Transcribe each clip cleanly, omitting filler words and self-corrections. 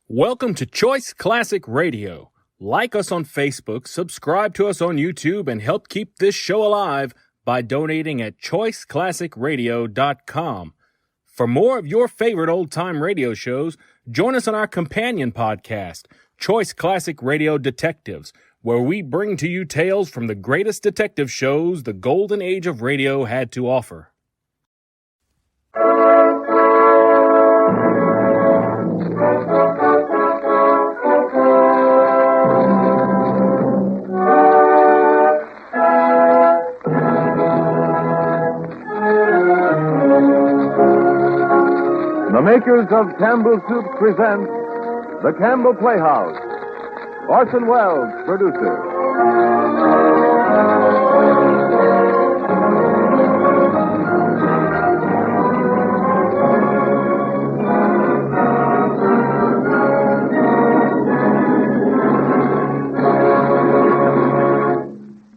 Welcome to Choice Classic Radio. Like us on Facebook, subscribe to us on YouTube, and help keep this show alive by donating at choiceclassicradio.com. For more of your favorite old-time radio shows, join us on our companion podcast, Choice Classic Radio Detectives, where we bring to you tales from the greatest detective shows the golden age of radio had to offer. The makers of Campbell Soup present the Campbell Playhouse. Orson Welles, producer.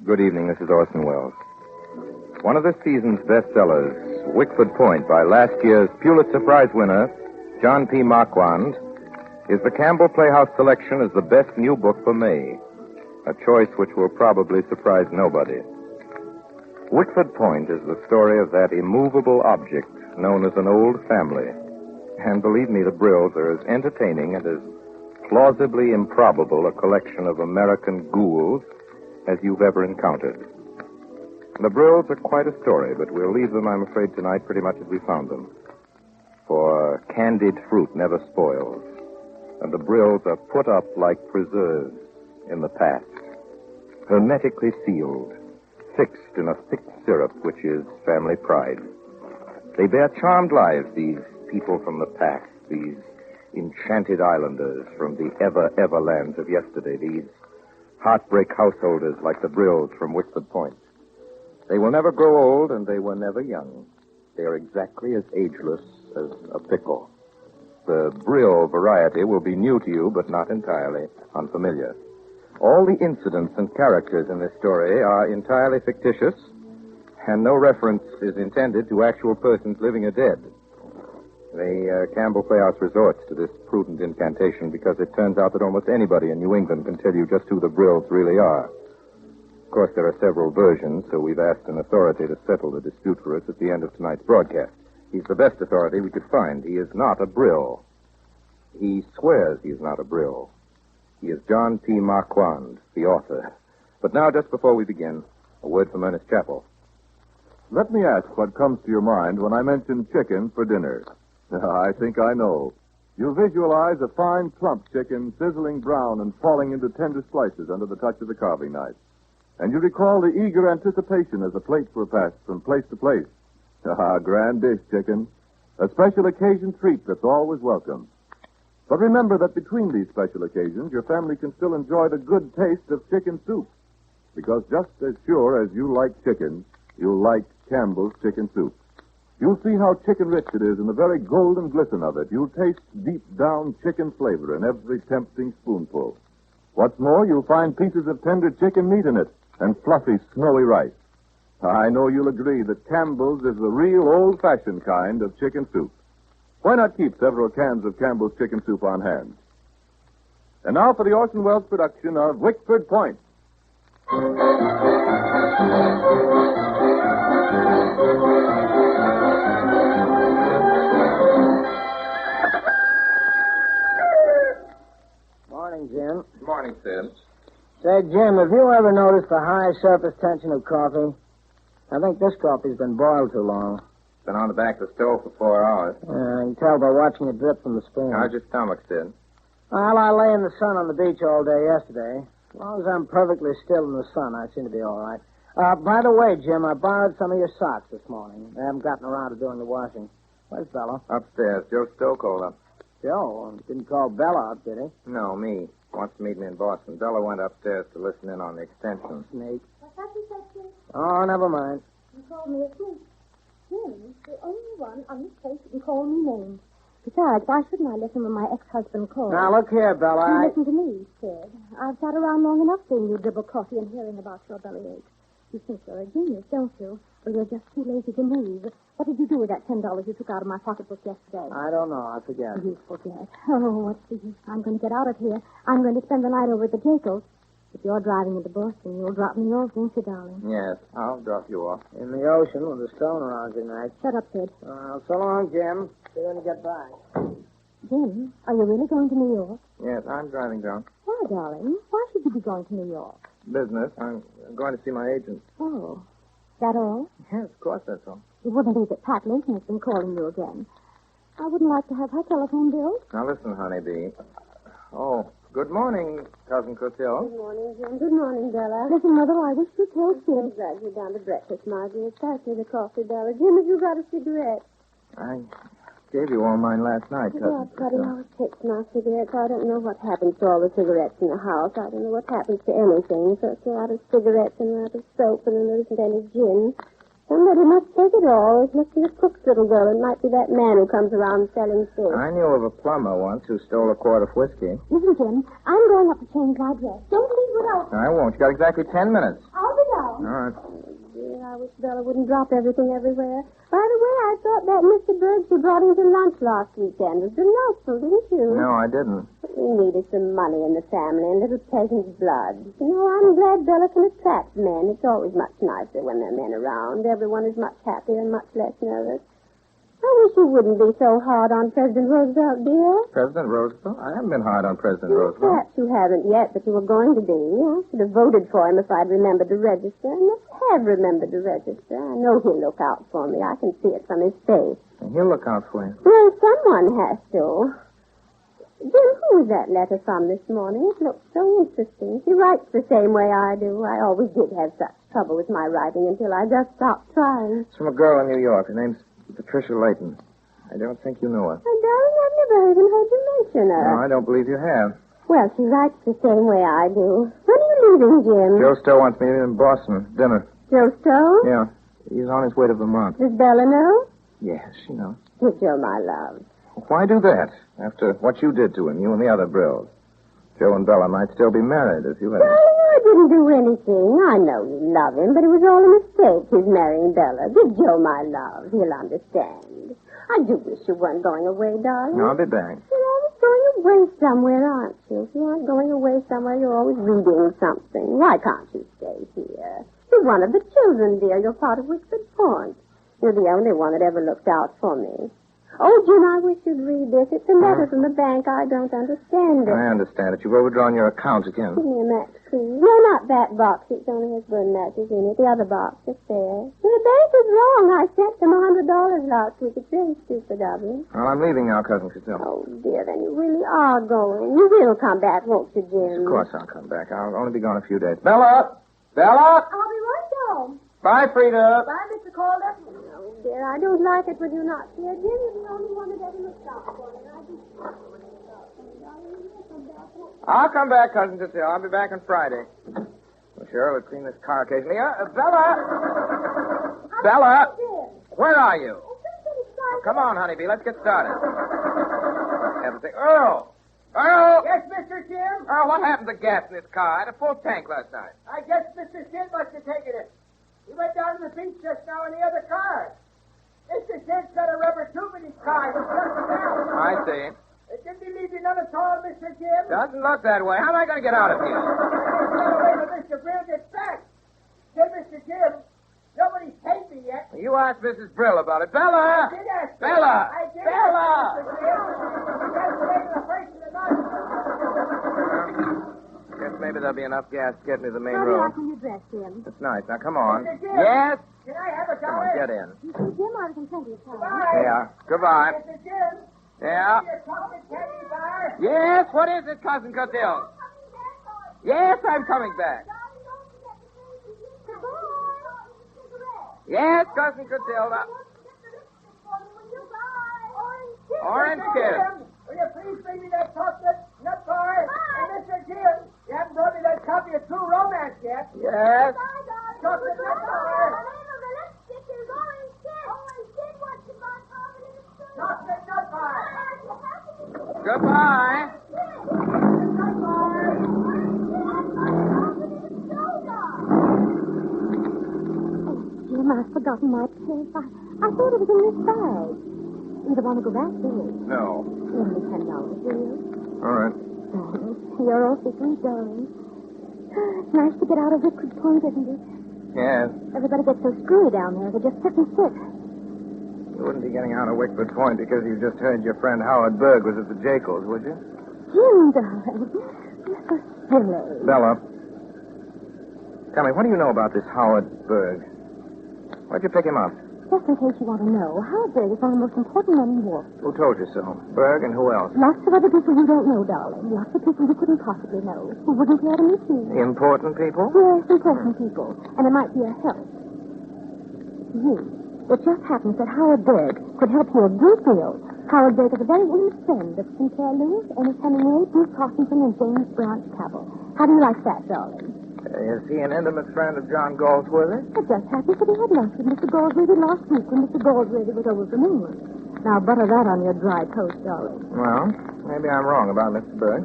Good evening, this is Orson Welles. One of this season's bestsellers, Wickford Point, by last year's Pulitzer Prize winner, John P. Marquand, is the Campbell Playhouse selection as the best new book for May, a choice which will probably surprise nobody. Wickford Point is the story of that immovable object known as an old family. And believe me, the Brills are as entertaining and as plausibly improbable a collection of American ghouls as you've ever encountered. The Brills are quite a story, but we'll leave them, I'm afraid, tonight pretty much as we found them. For candied fruit never spoils, and the Brills are put up like preserves in the past, hermetically sealed, fixed in a thick syrup which is family pride. They bear charmed lives, these people from the past, these enchanted islanders from the ever lands of yesterday, these heartbreak householders like the Brills from Wickford Point. They will never grow old, and they were never young. They are exactly as ageless as a pickle. The Brill variety will be new to you, but not entirely unfamiliar. All the incidents and characters in this story are entirely fictitious, and no reference is intended to actual persons living or dead. The Campbell Playhouse resorts to this prudent incantation because it turns out that almost anybody in New England can tell you just who the Brills really are. Of course, there are several versions, so we've asked an authority to settle the dispute for us at the end of tonight's broadcast. He's the best authority we could find. He is not a Brill. He swears he's not a Brill. He is John P. Marquand, the author. But now, just before we begin, a word from Ernest Chappell. Let me ask what comes to your mind when I mention chicken for dinner. I think I know. You visualize a fine, plump chicken sizzling brown and falling into tender slices under the touch of the carving knife. And you recall the eager anticipation as the plates were passed from place to place. Grand dish, chicken. A special occasion treat that's always welcome. But remember that between these special occasions, your family can still enjoy the good taste of chicken soup. Because just as sure as you like chicken, you'll like Campbell's chicken soup. You'll see how chicken-rich it is in the very golden glisten of it. You'll taste deep-down chicken flavor in every tempting spoonful. What's more, you'll find pieces of tender chicken meat in it, and fluffy, snowy rice. I know you'll agree that Campbell's is the real old-fashioned kind of chicken soup. Why not keep several cans of Campbell's chicken soup on hand? And now for the Orson Welles production of Wickford Point. Morning, Jim. Good morning, Sid. Say, Jim, have you ever noticed the high surface tension of coffee? I think this coffee's been boiled too long. Been on the back of the stove for 4 hours. I can tell by watching it drip from the spoon. How's your stomach, Sid? Well, I lay in the sun on the beach all day yesterday. As long as I'm perfectly still in the sun, I seem to be all right. By the way, Jim, I borrowed some of your socks this morning. I haven't gotten around to doing the washing. Where's Bella? Upstairs. Joe Stowe called up. Joe? Didn't call Bella up, did he? No, me. Wants to meet me in Boston. Bella went upstairs to listen in on the extension. Snake. What's that you said, Jim? Oh, never mind. You called me a snake. Jim, the only one on this place who can call me names. Besides, why shouldn't I listen when my ex-husband calls? Now, look here, Bella. You listen to me, Sid. I've sat around long enough seeing you dribble coffee and hearing about your bellyache. You think you're a genius, don't you? Well, you're just too lazy to move. What did you do with that $10 you took out of my pocketbook yesterday? I don't know. I forget. You forget. Oh, what's the use? I'm going to get out of here. I'm going to spend the night over at the Jacobs. If you're driving into Boston, you'll drop me off, won't you, darling? Yes, I'll drop you off. In the ocean with a stone around your neck. Shut up, Sid. So long, Jim. See you when you get back. Jim, are you really going to New York? Yes, I'm driving down. Why, darling? Why should you be going to New York? Business. I'm going to see my agent. Oh, that all? Yes, of course, that's all. You wouldn't believe that Pat Lincoln has been calling you again. I wouldn't like to have her telephone bill. Now, listen, honeybee. Oh, good morning, Cousin Cotille. Good morning, Jim. Good morning, Bella. Listen, Mother, I wish you'd told Jim. I'm glad you're down to breakfast, Margie. Pass me the coffee, Bella. Jim, have you got a cigarette? I gave you all mine last night, Cousin Yeah, Buddy, I was taking my cigarettes. I don't know what happens to all the cigarettes in the house. I don't know what happens to anything. So it's out of cigarettes and out of soap, and then there isn't any gin. Somebody must take it all. It must be the cook's little girl. It might be that man who comes around selling fish. I knew of a plumber once who stole a quart of whiskey. Listen, Jim, I'm going up to change my dress. Don't leave without me. I won't. You got exactly 10 minutes. I'll be down. All right. Dear, I wish Bella wouldn't drop everything everywhere. By the way, I thought that Mr. Berg she brought him to lunch last weekend was delightful, didn't you? No, I didn't. We needed some money in the family and little peasant blood. You know, I'm glad Bella can attract men. It's always much nicer when there are men around. Everyone is much happier and much less nervous. I wish you wouldn't be so hard on President Roosevelt, dear. President Roosevelt? I haven't been hard on President Roosevelt. Perhaps you haven't yet, but you were going to be. I should have voted for him if I'd remembered to register. And I have remembered to register. I know he'll look out for me. I can see it from his face. And he'll look out for you. Well, someone has to. Jim, who was that letter from this morning? It looks so interesting. She writes the same way I do. I always did have such trouble with my writing until I just stopped trying. It's from a girl in New York. Her name's Patricia Layton. I don't think you know her. Oh, darling, I've never even heard you mention her. No, I don't believe you have. Well, she writes the same way I do. When are you leaving, Jim? Joe Stowe wants me in Boston. Dinner. Joe Stowe? Yeah. He's on his way to Vermont. Does Bella know? Yes, she knows. Give Joe my love. Why do that? After what you did to him, you and the other Brills. Joe and Bella might still be married if you had... Darling, I didn't do anything. I know you love him, but it was all a mistake, his marrying Bella. Give Joe my love. He'll understand. I do wish you weren't going away, darling. No, I'll be back. You're always going away somewhere, aren't you? If you aren't going away somewhere, you're always reading something. Why can't you stay here? You're one of the children, dear. You're part of Wickford Point. You're the only one that ever looked out for me. Oh, Jim, I wish you'd read this. It's a letter from the bank. I don't understand it. I understand it. You've overdrawn your account again. Give me a match, please. No, not that box. It's only has burn matches in it. The other box, just there. The bank is wrong. I sent them $100 last week. It's very stupid of me. Well, I'm leaving now, Cousin Cotille. Oh, dear, then you really are going. You will come back, won't you, Jim? Of course I'll come back. I'll only be gone a few days. Bella! Bella! I'll be right home. Bye, Frida. Bye, Mr. Calder. Oh, dear, I don't like it when you're not here. Jim, you're the only one that ever looks out for me. I just want to look out for me. Darling, you'll come back, won't you? I'll come back, Cousin Cotille. I'll be back on Friday. Well, sure, we'll clean this car occasionally. Bella! Bella! Jim. Where are you? Oh, something's started. Come on, honeybee. Let's get started. Everything. Earl! Earl! Yes, Mr. Jim? Earl, what happened to gas in this car? I had a full tank last night. I guess Mr. Jim must have taken it. He went down to the beach just now in the other car. Mr. Jim's got a rubber tube in his car. He's just down. I see. It didn't he leave you none at all, Mr. Jim? Doesn't look that way. How am I going to get out of here? Gotta wait till Mr. Brill gets back. Say, Mr. Jim, nobody's paid me yet. You asked Mrs. Brill about it. Bella! I did ask her. Bella! I did Bella! ask her, Mr. Jim. You gotta wait till the first of the night. Guess maybe there'll be enough gas to get me to the main How do you road. like when you dress, Jim? That's nice. Now, come on. Mr. Jim. Yes? Can I have a Come dollar? on, get in. You see, Jim, I was in plenty of time. Bye. Yeah. Goodbye. Mr. Jim. Yeah. Your coffee candy bar. Yes, what is it, Cousin Cotille? Yes, I'm coming back. Yes, Cousin Cotille. Orange kiss. Jim, will you please bring me that chocolate nut bar? And Mr. Jim, you haven't brought me that copy of True Romance yet. Yes. Chocolate nut bar. Chocolate nut bar. Goodbye. Nut bar. forgotten my purse. I thought it was in this bag. You don't want to go back, do you? No. Lend me $10, will you? All right. Thanks. You're awfully sweet, darling. It's nice to get out of Wickford Point, isn't it? Yes. Everybody gets so screwy down there. They just sit and sit. You wouldn't be getting out of Wickford Point because you just heard your friend Howard Berg was at the Jekyll's, would you? Jim, darling. You're so silly. Bella. Tell me, what do you know about this Howard Berg? Where'd you pick him up? Just in case you want to know, Howard Berg is one of the most important men in war. Who told you so? Berg and who else? Lots of other people you don't know, darling. Lots of people you couldn't possibly know. Who wouldn't care to meet you. Important people? Yes, important people. And it might be a help. You. It just happens that Howard Berg could help you a great deal. Howard Berg is a very intimate friend of Sinclair Lewis, Ernest Hemingway, Bruce Hawkinson, and James Branch Cabell. How do you like that, darling? Is he an intimate friend of John Galsworthy? It just happens that he had lunch with Mr. Galsworthy last week when Mr. Galsworthy was over from England. Now, butter that on your dry toast, darling. Well, maybe I'm wrong about Mr. Berg.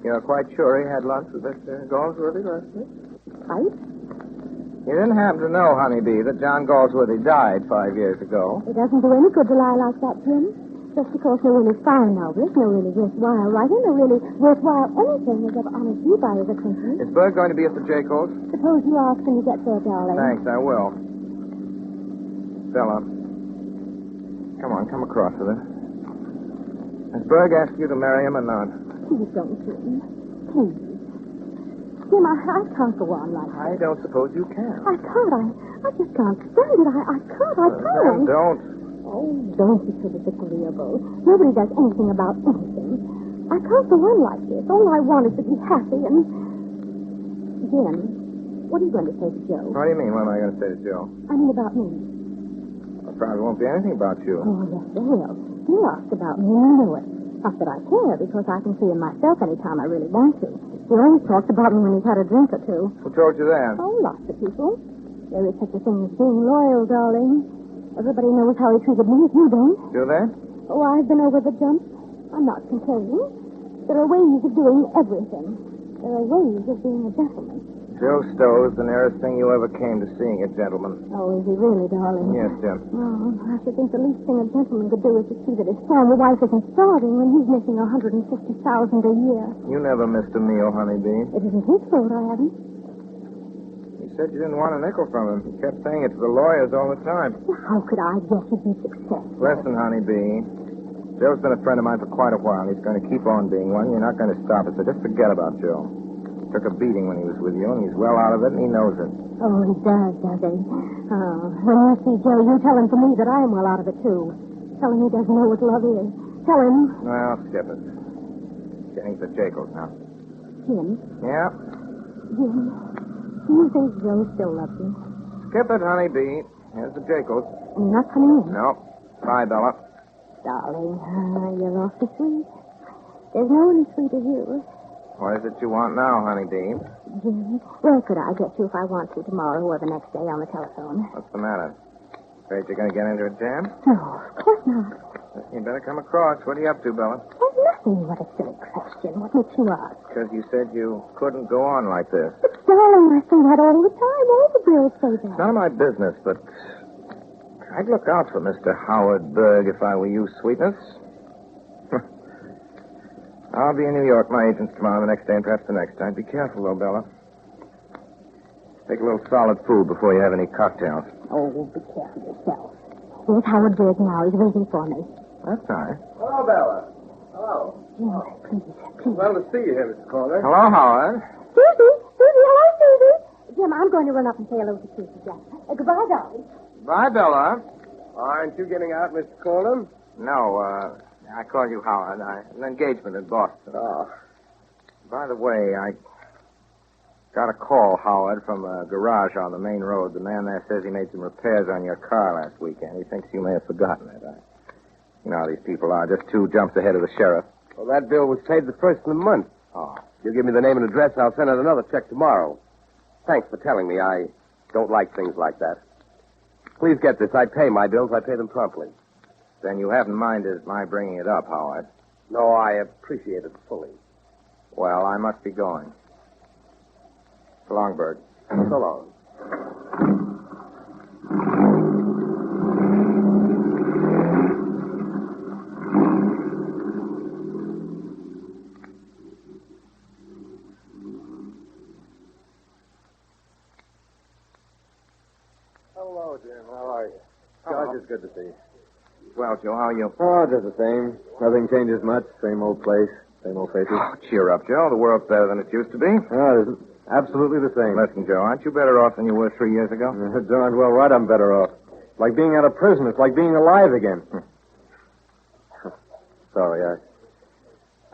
You're quite sure he had lunch with Mr. Galsworthy last week? Right? You didn't happen to know, Honeybee, that John Galsworthy died 5 years ago. It doesn't do any good to lie like that, Jim. Just because no really fine novels, no really worthwhile writing, no really worthwhile anything has ever honored you by his acquaintance. Is Berg going to be at the Jekyll's? Suppose you ask when you get there, darling. Thanks, I will. Bella, come on, come across with us. Has Berg asked you to marry him or not? Please don't, Jim. Please. Jim, I can't go on like I that. don't suppose you can. I can't. I just can't stand it. I can't. I Then can't. don't. Oh, don't be so disagreeable. Nobody does anything about anything. I can't go on like this. All I want is to be happy and... Jim, what are you going to say to Joe? What do you mean, what am I going to say to Joe? I mean about me. It probably won't be anything about you. Oh, yes, it will. You asked about me and I knew it. Not that I care, because I can see him myself any time I really want to. He always talks about me when he's had a drink or two. Who told you that? Oh, lots of people. There is such a thing as being loyal, darling. Everybody knows how he treated me if you don't. Do they? Oh, I've been over the jump. I'm not complaining. There are ways of doing everything. There are ways of being a gentleman. Joe Stowe is the nearest thing you ever came to seeing a gentleman. Oh, is he really, darling? Yes, Jim. Oh, I should think the least thing a gentleman could do is to see that his family wife isn't starving when he's making $150,000 a year. You never missed a meal, Honeybee. It isn't his fault I haven't. You said you didn't want a nickel from him. You kept saying it to the lawyers all the time. Well, how could I guess he'd be successful? Listen, Honeybee. Joe's been a friend of mine for quite a while. He's going to keep on being one. You're not going to stop it, so just forget about Joe. Took a beating when he was with you, and he's well out of it, and he knows it. Oh, he does he? Oh, when you see Joe, you tell him to me that I am well out of it, too. Tell him he doesn't know what love is. Tell him... Well, skip it. Getting to Jekyll's now. Jim, Yeah? Jim, do you think Joe still loves you? Skip it, Honeybee. Here's the Jekyll's. And you're not coming in? No. Bye, Bella. Darling, you're awfully sweet. There's no one as sweet as you. What is it you want now, Honeybee? Jim, where could I get you if I want to tomorrow or the next day on the telephone? What's the matter? Afraid you're going to get into a jam? No, of course not. You better come across. What are you up to, Bella? There's nothing. What a silly question. What makes you ask? Because you said you couldn't go on like this. But, darling, I say that all the time. All the girls say that. It's none of my business, but I'd look out for Mr. Howard Berg if I were you, sweetness. I'll be in New York. My agent's tomorrow, the next day, and perhaps the next night. Be careful, though, Bella. Take a little solid food before you have any cocktails. Oh, be careful yourself. Here's Howard Berg now. He's waiting for me. That's nice. Hello, Bella. Hello. Jim, please. Well to see you here, Mr. Calder. Hello, Howard. Susie! Hello, Susie! Jim, I'm going to run up and say hello to Susie, Jack. Goodbye, darling. Bye, Bella. Aren't you getting out, Mr. Calder? No, I call you Howard. An engagement in Boston. Oh. By the way, I got a call, Howard, from a garage on the main road. The man there says he made some repairs on your car last weekend. He thinks you may have forgotten it. You know how these people are, just 2 jumps ahead of the sheriff. Well, that bill was paid the first of the month. Oh. You give me the name and address, I'll send out another check tomorrow. Thanks for telling me. I don't like things like that. Please get this. I pay my bills. I pay them promptly. Then you haven't minded my bringing it up, Howard. No, I appreciate it fully. Well, I must be going. So long, Berg. So long. Hello, Jim. How are you? George, it's good to see you. Well, Joe, how are you? Oh, just the same. Nothing changes much. Same old place. Same old faces. Oh, cheer up, Joe. The world's better than it used to be. Oh, it isn't. Absolutely the same. Listen, Joe, aren't you better off than you were 3 years ago? Darn well right I'm better off. Like being out of prison. It's like being alive again. Sorry,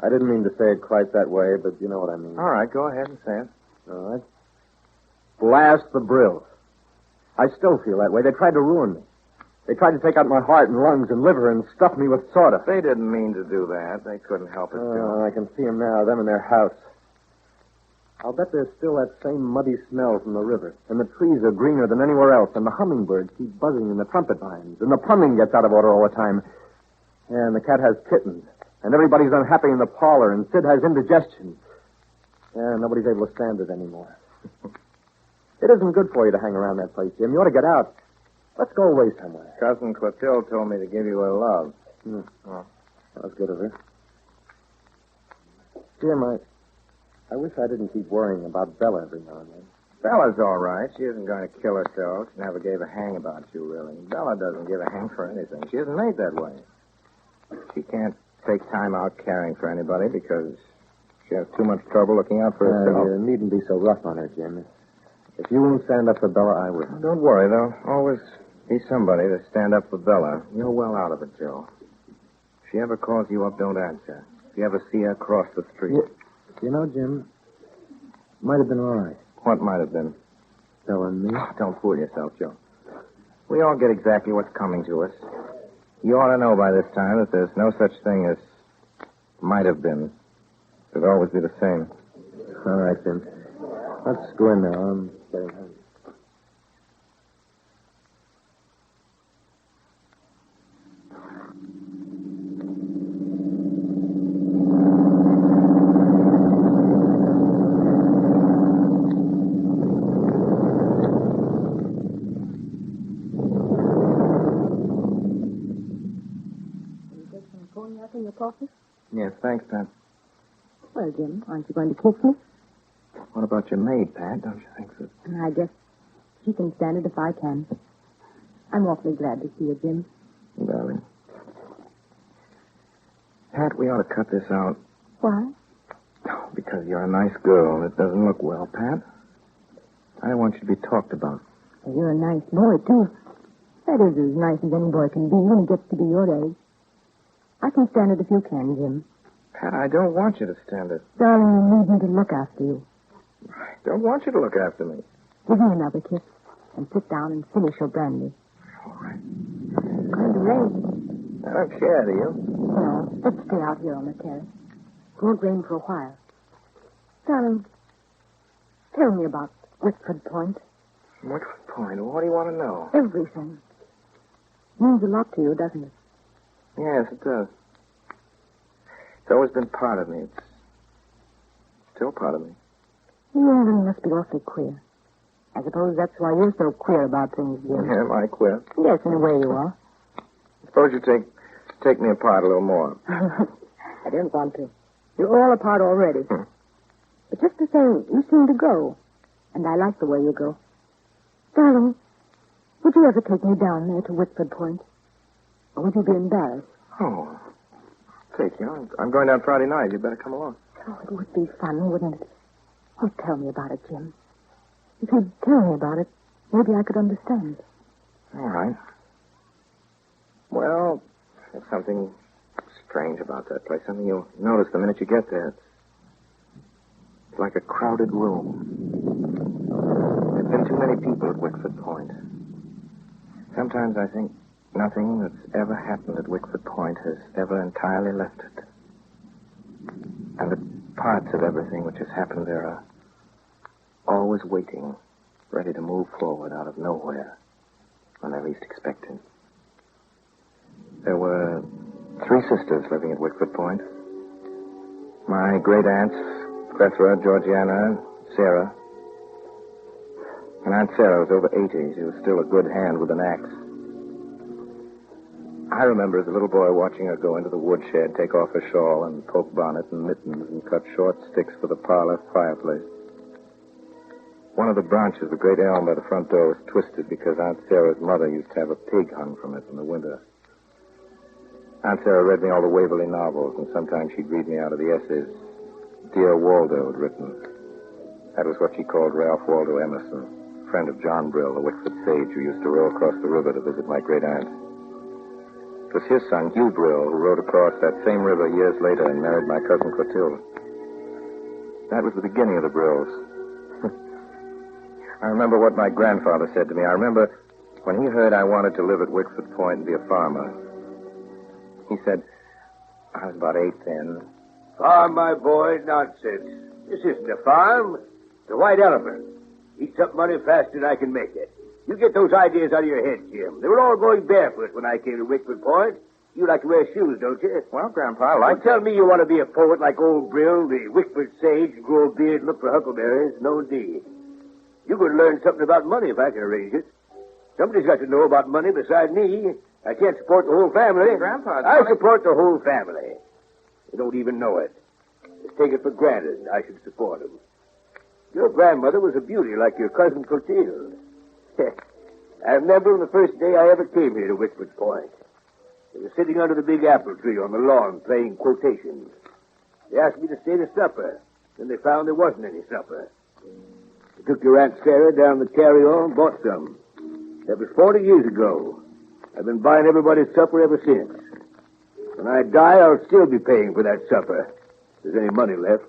I didn't mean to say it quite that way, but you know what I mean. All right, go ahead and say it. All right. Blast the Brills. I still feel that way. They tried to ruin me. They tried to take out my heart and lungs and liver and stuff me with sawdust. They didn't mean to do that. They couldn't help it, Joe. I can see them now, them in their house. I'll bet there's still that same muddy smell from the river. And the trees are greener than anywhere else. And the hummingbirds keep buzzing in the trumpet vines. And the plumbing gets out of order all the time. And the cat has kittens. And everybody's unhappy in the parlor. And Sid has indigestion. And nobody's able to stand it anymore. It isn't good for you to hang around that place, Jim. You ought to get out. Let's go away somewhere. Cousin Clotilde told me to give you a love. Oh, that was good of her. Jim, I wish I didn't keep worrying about Bella every now and then. Bella's all right. She isn't going to kill herself. She never gave a hang about you, really. Bella doesn't give a hang for anything. She isn't made that way. She can't take time out caring for anybody because she has too much trouble looking out for herself. You needn't be so rough on her, Jim. If you won't stand up for Bella, I will. Don't worry, there'll always be somebody to stand up for Bella. You're well out of it, Joe. If she ever calls you up, don't answer. If you ever see her cross the street. You know, Jim, might have been all right. What might have been? Bella and me. Oh, don't fool yourself, Joe. We all get exactly what's coming to us. You ought to know by this time that there's no such thing as might have been. It'll always be the same. All right, Jim. Let's go in now. I'm getting hungry. Cognac in your coffee? Yes, thanks, Pat. Well, Jim, aren't you going to kiss me? What about your maid, Pat? Don't you think so? I guess she can stand it if I can. I'm awfully glad to see you, Jim. Darling. Pat, we ought to cut this out. Why? Oh, because you're a nice girl. It doesn't look well, Pat. I don't want you to be talked about. Well, you're a nice boy, too. That is as nice as any boy can be when he gets to be your age. I can stand it if you can, Jim. Pat, I don't want you to stand it. Darling, you need me to look after you. I don't want you to look after me. Give me another kiss and sit down and finish your brandy. All right. It's going to rain. I don't care, do you? No, let's stay out here on the terrace. It won't rain for a while. Darling, tell me about Wickford Point. Wickford Point? What do you want to know? Everything. Means a lot to you, doesn't it? Yes, it does. It's always been part of me. It's still part of me. You England must be awfully queer. I suppose that's why you're so queer about things, Jim. Am I queer? Yes, in a way you are. Suppose you take me apart a little more. I don't want to. You're all apart already. But just the same, you seem to go. And I like the way you go. Darling, would you ever take me down there to Wickford Point? Or would you be embarrassed? Oh, take you. I'm going down Friday night. You'd better come along. Oh, it would be fun, wouldn't it? Oh, tell me about it, Jim. If you'd tell me about it, maybe I could understand. All right. Well, there's something strange about that place. Something you'll notice the minute you get there. It's like a crowded room. There've been too many people at Wickford Point. Sometimes I think nothing that's ever happened at Wickford Point has ever entirely left it. And the parts of everything which has happened there are always waiting, ready to move forward out of nowhere when they're least expected. There were 3 sisters living at Wickford Point. My great aunts, Grethra, Georgiana, Sarah. And Aunt Sarah was over 80. She was still a good hand with an axe. I remember as a little boy watching her go into the woodshed, take off her shawl and poke bonnet and mittens and cut short sticks for the parlor fireplace. One of the branches of the great elm by the front door was twisted because Aunt Sarah's mother used to have a pig hung from it in the winter. Aunt Sarah read me all the Waverly novels, and sometimes she'd read me out of the essays Dear Waldo had written. That was what she called Ralph Waldo Emerson, friend of John Brill, the Wickford sage who used to row across the river to visit my great-aunt. It was his son, Hugh Brill, who rowed across that same river years later and married my cousin Clotilde. That was the beginning of the Brills. I remember what my grandfather said to me. I remember when he heard I wanted to live at Wickford Point and be a farmer. He said, I was about 8 then. Farm, my boy, nonsense. This isn't a farm. It's a white elephant. Eats up money faster than I can make it. You get those ideas out of your head, Jim. They were all going barefoot when I came to Wickford Point. You like to wear shoes, don't you? Well, Grandpa, I like... Don't tell me you want to be a poet like old Brill, the Wickford sage, and grow a beard and look for huckleberries. No, indeed. You could learn something about money if I can arrange it. Somebody's got to know about money beside me. I can't support the whole family. Hey, Grandpa, I support the whole family. They don't even know it. Just take it for granted I should support them. Your grandmother was a beauty like your cousin Clotilde. I remember on the first day I ever came here to Wickford Point. They were sitting under the big apple tree on the lawn playing quotations. They asked me to stay to supper. Then they found there wasn't any supper. They took your Aunt Sarah down the carry-on and bought some. That was 40 years ago. I've been buying everybody's supper ever since. When I die, I'll still be paying for that supper. If there's any money left.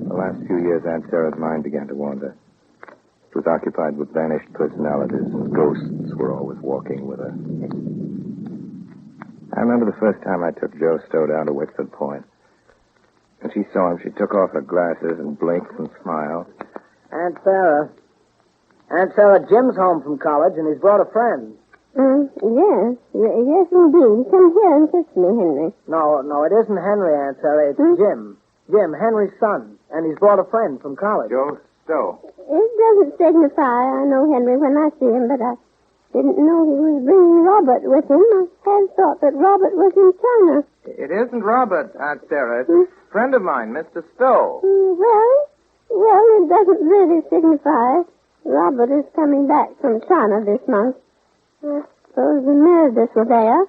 The last few years, Aunt Sarah's mind began to wander. It was occupied with vanished personalities, and ghosts were always walking with her. I remember the first time I took Joe Stowe down to Wickford Point. When she saw him, she took off her glasses and blinked and smiled. Aunt Sarah. Aunt Sarah, Jim's home from college, and he's brought a friend. Yes. Yes, indeed. Come here and kiss me, Henry. No, it isn't Henry, Aunt Sarah. It's Jim. Jim, Henry's son. And he's brought a friend from college. Joe Stowe. It doesn't signify. I know Henry when I see him, but I didn't know he was bringing Robert with him. I had thought that Robert was in China. It isn't Robert, Aunt Sarah. It's a friend of mine, Mr. Stowe. Well, it doesn't really signify. Robert is coming back from China this month. I suppose the Merediths were there.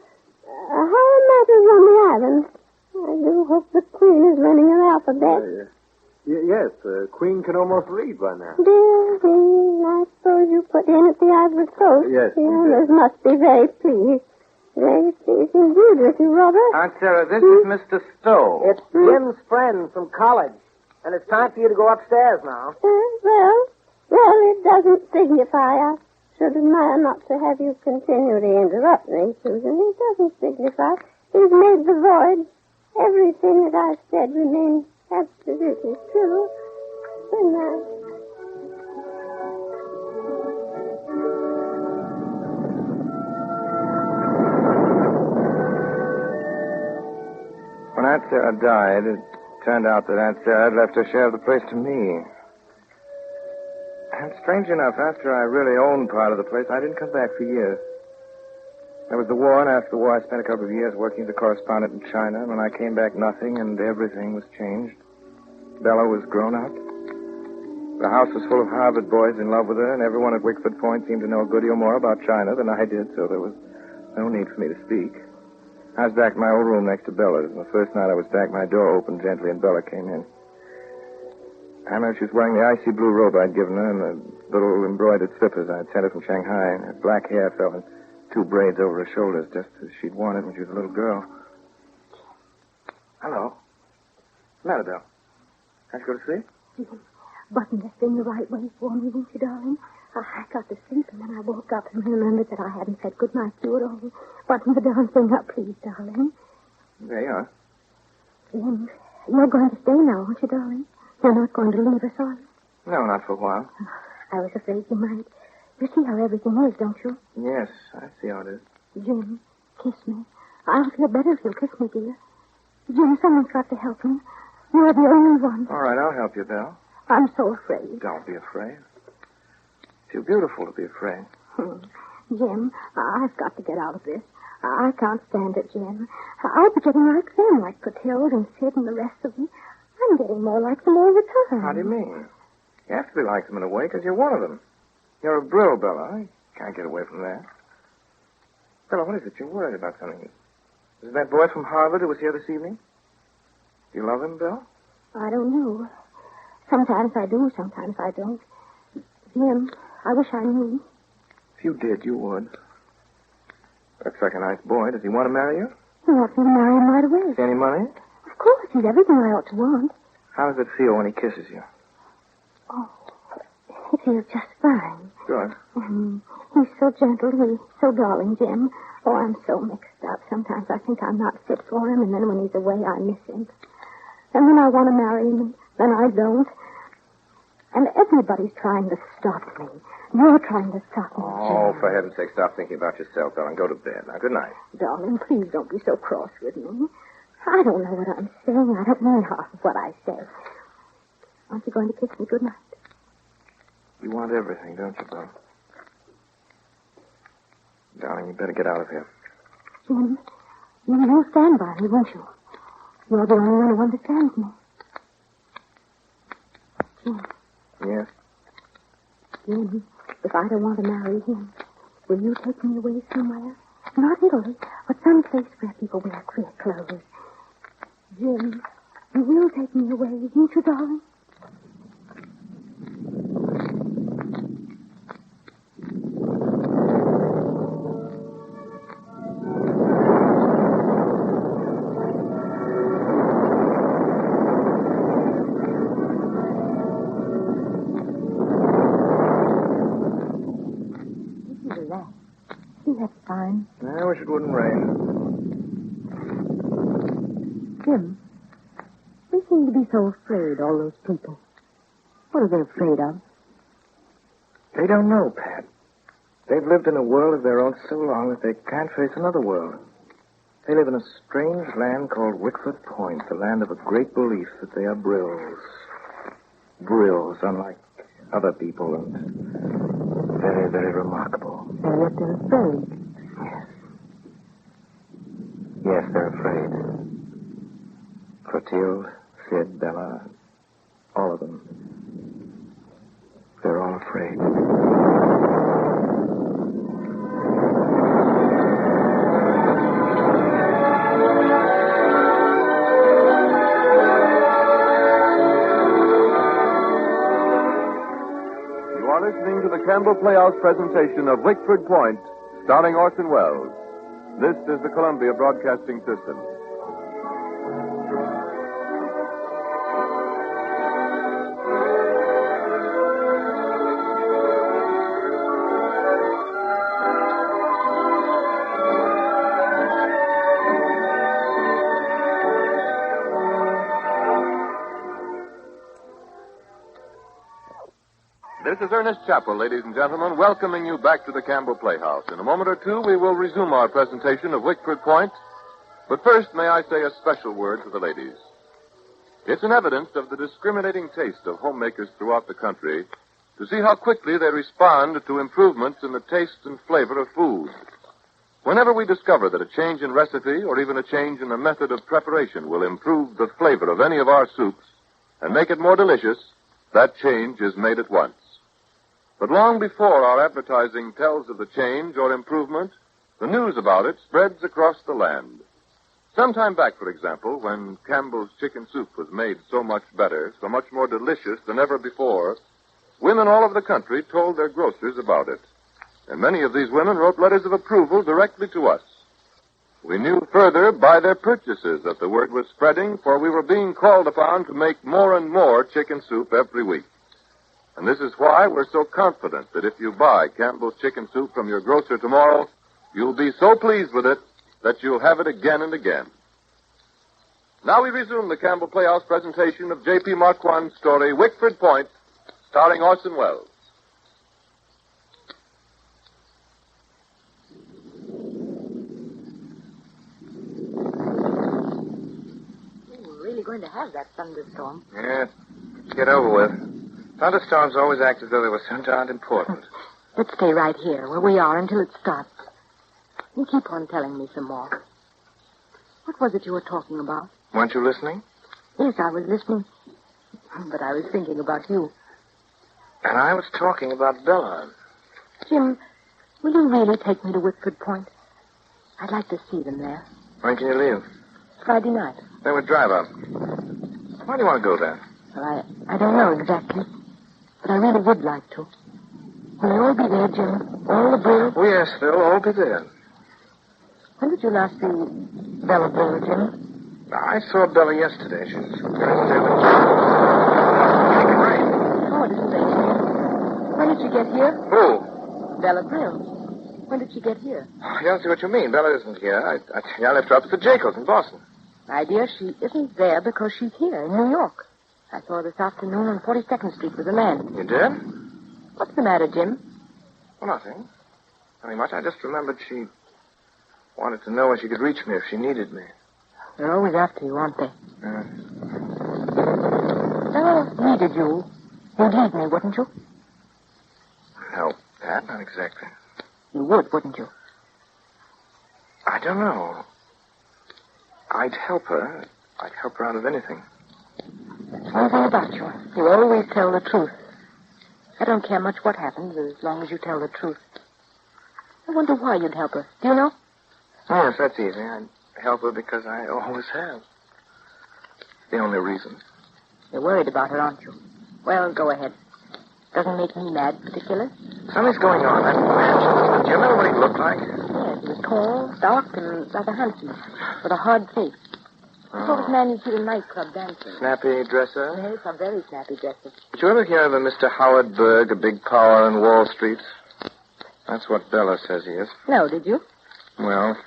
How are matters on the island? I do hope the Queen is learning her alphabet. Yes, the Queen can almost read by now. Dear Queen, I suppose you put in at the Ivory Coast. Yes, The we did. owners must be very pleased. Very pleased indeed with you, Robert. Aunt Sarah, this is Mr. Stowe. It's Jim's friend from college. And it's time for you to go upstairs now. Well, it doesn't signify. I should admire not to have you continually interrupt me, Susan. It doesn't signify. He's made the void. Everything that I've said remains absolutely true. Good night. When Aunt Sarah died, it turned out that Aunt Sarah had left her share of the place to me. And strange enough, after I really owned part of the place, I didn't come back for years. There was the war, and after the war, I spent a couple of years working as a correspondent in China. And when I came back, nothing and everything was changed. Bella was grown up. The house was full of Harvard boys in love with her, and everyone at Wickford Point seemed to know a good deal more about China than I did, so there was no need for me to speak. I was back in my old room next to Bella's, and the first night I was back, my door opened gently, and Bella came in. I remember she was wearing the icy blue robe I'd given her and the little embroidered slippers I'd sent her from Shanghai, and her black hair fell in 2 braids over her shoulders, just as she'd worn it when she was a little girl. Hello. What's the matter, Belle? Can't you go to sleep? Button that thing the right way for me, won't you, darling? I got to sleep, and then I woke up and remembered that I hadn't said goodnight to you at all. Button the darn thing up, please, darling. There you are. Jim, you're going to stay now, aren't you, darling? You're not going to leave us, are you? No, not for a while. I was afraid you might. You see how everything is, don't you? Yes, I see how it is. Jim, kiss me. I'll feel better if you'll kiss me, dear. Jim, someone's got to help me. You're the only one. All right, I'll help you, Belle. I'm so afraid. Don't be afraid. Too beautiful to be afraid. Jim, I've got to get out of this. I can't stand it, Jim. I'll be getting like them, like Clotilde and Sid and the rest of them. I'm getting more like them all the time. How do you mean? You have to be like them in a way because you're one of them. You're a brill, Bella. You can't get away from that. Bella, what is it? You're worried about something. Is it that boy from Harvard who was here this evening? Do you love him, Bill? I don't know. Sometimes I do, sometimes I don't. Jim, I wish I knew. If you did, you would. Looks like a nice boy. Does he want to marry you? He wants me to marry him right away. See any money? Of course, he's everything I ought to want. How does it feel when he kisses you? Oh, it feels just fine. Good. He's so gentle. He's so darling, Jim. Oh, I'm so mixed up. Sometimes I think I'm not fit for him, and then when he's away, I miss him. And then I want to marry him, and then I don't. And everybody's trying to stop me. You're trying to stop me, Oh, Jim. for heaven's sake, stop thinking about yourself, Bella, and go to bed. Now, good night. Darling, please don't be so cross with me. I don't know what I'm saying. I don't mean half of what I say. Aren't you going to kiss me good night? You want everything, don't you, Bella? Darling, you better get out of here. Jim, you'll stand by me, won't you? You're the only one who understands me. Jim. Yes? Jim, if I don't want to marry him, will you take me away somewhere? Not Italy, but some place where people wear queer clothes. Jim, you will take me away, won't you, darling? That's fine. I wish it wouldn't rain. Jim, they seem to be so afraid, all those people. What are they afraid of? They don't know, Pat. They've lived in a world of their own so long that they can't face another world. They live in a strange land called Wickford Point, the land of a great belief that they are brills. Brills, unlike other people, and very, very remarkable. And yet they're afraid. Yes. Yes, they're afraid. Clotilde, Sid, Bella, all of them. They're all afraid. You are listening to the Campbell Playhouse presentation of Wickford Point, starring Orson Welles. This is the Columbia Broadcasting System. This is Ernest Chappell, ladies and gentlemen, welcoming you back to the Campbell Playhouse. In a moment or two, we will resume our presentation of Wickford Point. But first, may I say a special word to the ladies. It's an evidence of the discriminating taste of homemakers throughout the country to see how quickly they respond to improvements in the taste and flavor of food. Whenever we discover that a change in recipe or even a change in the method of preparation will improve the flavor of any of our soups and make it more delicious, that change is made at once. But long before our advertising tells of the change or improvement, the news about it spreads across the land. Some time back, for example, when Campbell's chicken soup was made so much better, so much more delicious than ever before, women all over the country told their grocers about it. And many of these women wrote letters of approval directly to us. We knew further by their purchases that the word was spreading, for we were being called upon to make more and more chicken soup every week. And this is why we're so confident that if you buy Campbell's chicken soup from your grocer tomorrow, you'll be so pleased with it that you'll have it again and again. Now we resume the Campbell Playhouse presentation of J.P. Marquand's story, Wickford Point, starring Orson Welles. going to have that thunderstorm. Yeah, let's get over with. Thunderstorms always act as though they were so darned important. Let's stay right here where we are until it stops. You keep on telling me some more. What was it you were talking about? Weren't you listening? Yes, I was listening. But I was thinking about you. And I was talking about Bella. Jim, will you really take me to Wickford Point? I'd like to see them there. When can you leave? Friday night. Then we'd drive up. Why do you want to go there? Well, I don't know exactly. But I really would like to. Will you all be there, Jim? All the Brills? Oh, yes, they'll all be there. When did you last see Bella Brill, Jim? I saw Bella yesterday. She's very still. Oh, it isn't there. When did she get here? Who? Bella Brill. When did she get here? I don't see what you mean. Bella isn't here. I left her up at the Jacobs in Boston. My dear, she isn't there because she's here in New York. I saw her this afternoon on 42nd Street with a man. You did? What's the matter, Jim? Well, nothing. Nothing much. I just remembered she wanted to know where she could reach me if she needed me. They're always after you, aren't they? Yeah. Bella needed you. You'd leave me, wouldn't you? No, Pat, not exactly. You would, wouldn't you? I don't know. I'd help her. I'd help her out of anything. That's one thing about you. You always tell the truth. I don't care much what happens as long as you tell the truth. I wonder why you'd help her. Do you know? Yes, that's easy. I'd help her because I always have. The only reason. You're worried about her, aren't you? Well, go ahead. Doesn't make me mad, particular. Something's going on. That man, do you remember what he looked like? Yes, he was tall, dark, and rather handsome, with a hard face. The sort of man you'd see in a nightclub dancing. Snappy dresser? Yes, a very snappy dresser. Did you ever hear of a Mr. Howard Berg, a big power on Wall Street? That's what Bella says he is. No, did you? Well,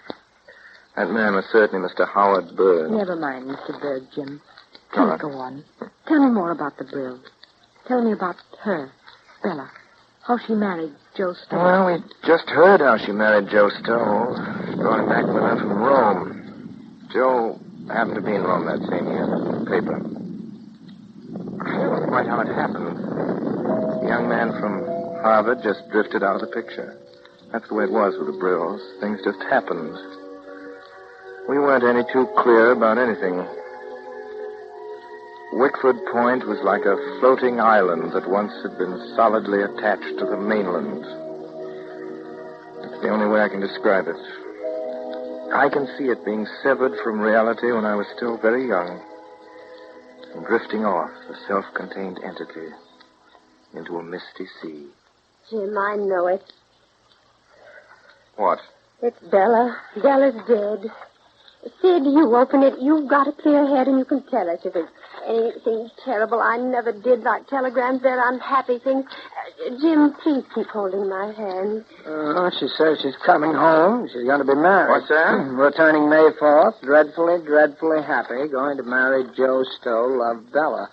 that man was certainly Mr. Howard Berg. Never mind, Mr. Berg, Jim. All Please right. go on. Tell me more about the Brills. Tell me about her, Bella. How she married Joe Stowe. Well, we just heard how she married Joe Stowe. She brought him back with her from Rome. Joe happened to be in Rome that same year. Paper. I don't know quite how it happened. The young man from Harvard just drifted out of the picture. That's the way it was with the Brills. Things just happened. We weren't any too clear about anything. Wickford Point was like a floating island that once had been solidly attached to the mainland. That's the only way I can describe it. I can see it being severed from reality when I was still very young and drifting off, a self-contained entity, into a misty sea. Jim, I know it. What? It's Bella. Bella's dead. Sid, you open it. You've got a clear head, and you can tell us if it's anything terrible. I never did write telegrams. They're unhappy things. Jim, please keep holding my hand. She says she's coming home. She's going to be married. What's that? Returning May 4th. Dreadfully, dreadfully happy. Going to marry Joe Stowe. Love, Bella.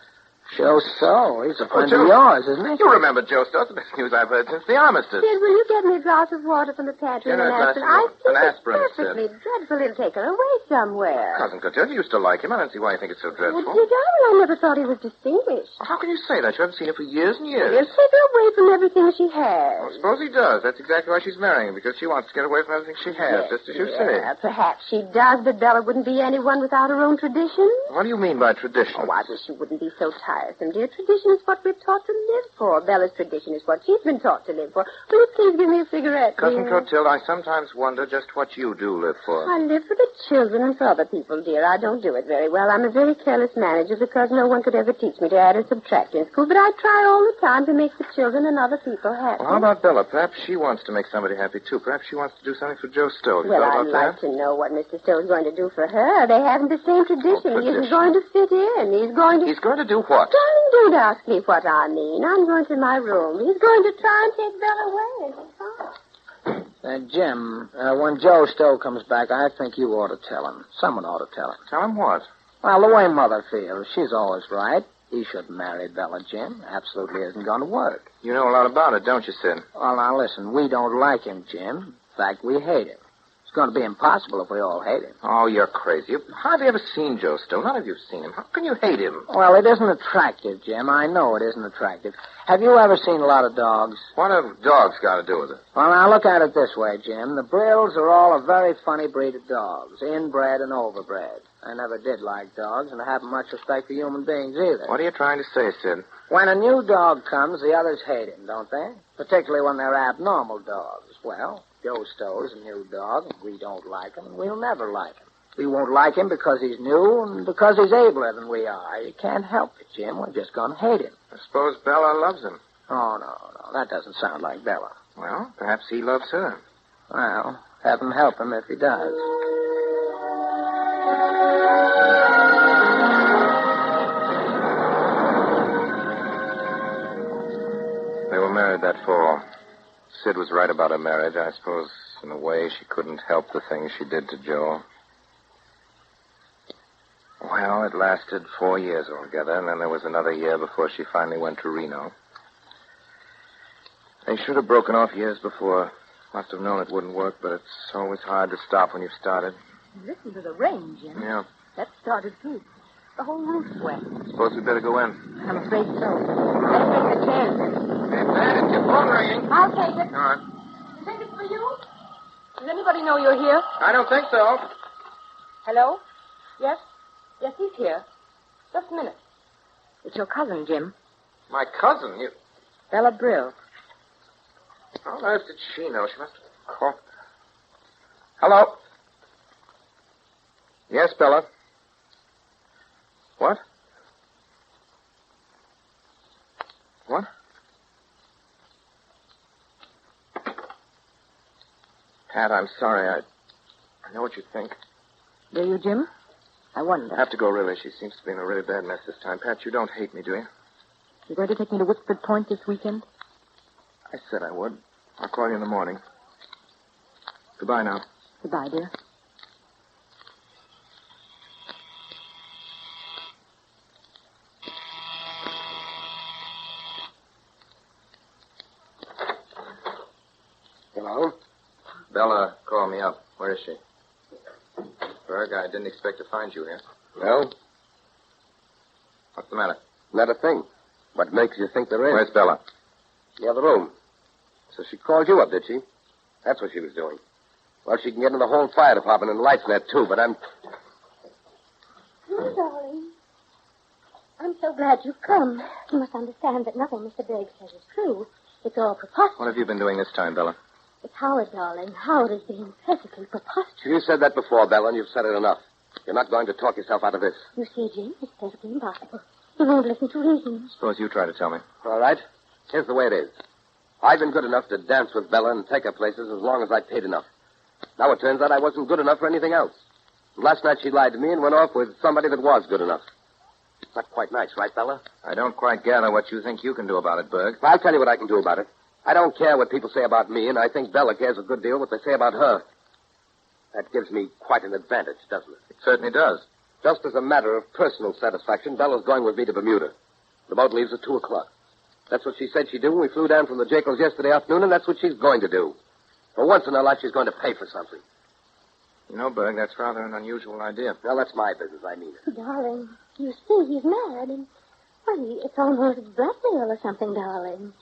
Joe Stowe. He's a friend of yours, isn't he? You remember Joe Stowe. It's the best news I've heard since the armistice. Sid, will you get me a glass of water from the pantry and an aspirin? I think an aspirin, it's perfectly dreadful. It'll take her away somewhere. Cousin Clotilde, you used to like him. I don't see why you think it's so dreadful. Well, did I? I never thought he was distinguished. How can you say that? You haven't seen him for years and years. He'll take her away from everything she has. Well, suppose he does. That's exactly why she's marrying him, because she wants to get away from everything she has, just as you say. Perhaps she does, but Bella wouldn't be anyone without her own traditions. What do you mean by tradition? Oh, I wish you wouldn't be so tiresome, dear. Tradition is what we're taught to live for. Bella's tradition is what she's been taught to live for. Will you please give me a cigarette, Cousin dear? Clotilde, I sometimes wonder just what you do live for. I live for the children and for other people, dear. I don't do it very well. I'm a very careless manager because no one could ever teach me to add or subtract in school, but I try all the time to make the children and other people happy. Well, how about Bella? Perhaps she wants to make somebody happy, too. Perhaps she wants to do something for Joe Stowe. You Well, thought I'd about like to know what Mr. Stowe's going to do for her. They haven't the same tradition. He isn't going to fit in. He's going to... He's going to do what? Darling, don't ask me what I mean. I'm going to my room. He's going to try and take Bella away. Jim, when Joe Stowe comes back, I think you ought to tell him. Someone ought to tell him. Tell him what? Well, the way Mother feels, she's always right. He shouldn't marry Bella, Jim. Absolutely isn't going to work. You know a lot about it, don't you, Sid? Well, now listen, we don't like him, Jim. In fact, we hate him. It's going to be impossible if we all hate him. Oh, you're crazy. You've hardly ever seen Joe Stowe. None of you've seen him. How can you hate him? Well, it isn't attractive, Jim. I know it isn't attractive. Have you ever seen a lot of dogs? What have dogs got to do with it? Well, now, look at it this way, Jim. The Brills are all a very funny breed of dogs, inbred and overbred. I never did like dogs, and I haven't much respect for human beings either. What are you trying to say, Sid? When a new dog comes, the others hate him, don't they? Particularly when they're abnormal dogs. Well, Joe Stowe's a new dog, and we don't like him, and we'll never like him. We won't like him because he's new and because he's abler than we are. You can't help it, Jim. We're just going to hate him. I suppose Bella loves him. Oh, no. That doesn't sound like Bella. Well, perhaps he loves her. Well, heaven help him if he does. They were married that fall. Sid was right about her marriage. I suppose, in a way, she couldn't help the things she did to Joe. Well, it lasted 4 years altogether, and then there was another year before she finally went to Reno. They should have broken off years before. Must have known it wouldn't work, but it's always hard to stop when you've started. Listen to the rain, Jim. Yeah. That started too. The whole roof's wet. Suppose we'd better go in. I'm afraid so. Better take the chairs. Hey, Ben, your phone ringing. I'll take it. All right. You think it's for you? Does anybody know you're here? I don't think so. Hello? Yes? Yes, he's here. Just a minute. It's your cousin, Jim. My cousin? You... Bella Brill. How on earth did she know? She must have called. Hello? Yes, Bella. What? What? Pat, I'm sorry. I know what you think. Do you, Jim? I wonder. I have to go, really. She seems to be in a really bad mess this time. Pat, you don't hate me, do you? You going to take me to Wickford Point this weekend? I said I would. I'll call you in the morning. Goodbye now. Goodbye, dear. Hello? Bella called me up. Where is she? Berg, I didn't expect to find you here. Well, What's the matter? not a thing. What makes you think there is? Where's Bella? The other room. So she called you up, did she? That's what she was doing. Well, she can get in the whole fire department and lights net, too, but I'm... Oh, darling. I'm so glad you've come. You must understand that nothing Mr. Berg says is true. It's all preposterous. What have you been doing this time, Bella? It's Howard, darling. Howard is being perfectly preposterous. You said that before, Bella, and you've said it enough. You're not going to talk yourself out of this. You see, Jim, it's perfectly impossible. He won't listen to reason. Suppose you try to tell me. All right. Here's the way it is. I've been good enough to dance with Bella and take her places as long as I paid enough. Now it turns out I wasn't good enough for anything else. Last night she lied to me and went off with somebody that was good enough. Not quite nice, right, Bella? I don't quite gather what you think you can do about it, Berg. I'll tell you what I can do about it. I don't care what people say about me, and I think Bella cares a good deal what they say about her. That gives me quite an advantage, doesn't it? It certainly does. Just as a matter of personal satisfaction, Bella's going with me to Bermuda. The boat leaves at 2 o'clock. That's what she said she'd do when we flew down from the Jacobs yesterday afternoon, and that's what she's going to do. For once in her life, she's going to pay for something. You know, Berg, that's rather an unusual idea. Well, that's my business. I mean it. Darling, you see, he's mad, and, well, it's almost blackmail or something, darling.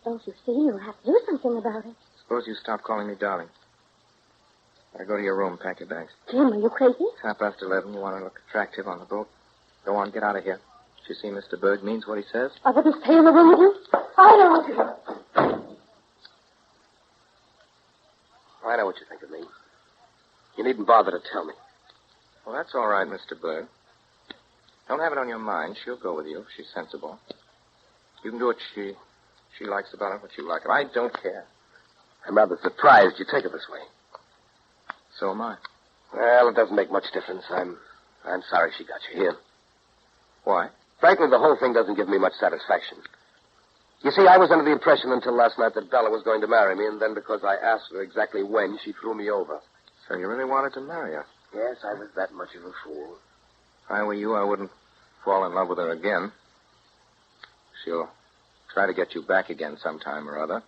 Don't you see? You'll have to do something about it. Suppose you stop calling me darling. I go to your room, pack your bags. Jim, are you crazy? It's 11:30. You want to look attractive on the boat? Go on, get out of here. You see Mr. Berg means what he says? I wouldn't stay in the room with you. I know what to do. I know what you think of me. You needn't bother to tell me. Well, that's all right, Mr. Berg. Don't have it on your mind. She'll go with you if she's sensible. You can do what she likes about it, what you like. I don't care. I'm rather surprised you take it this way. So am I. Well, it doesn't make much difference. I'm sorry she got you here. Why? Frankly, the whole thing doesn't give me much satisfaction. You see, I was under the impression until last night that Bella was going to marry me, and then because I asked her exactly when, she threw me over. So you really wanted to marry her? Yes, I was that much of a fool. If I were you, I wouldn't fall in love with her again. She'll try to get you back again sometime or other.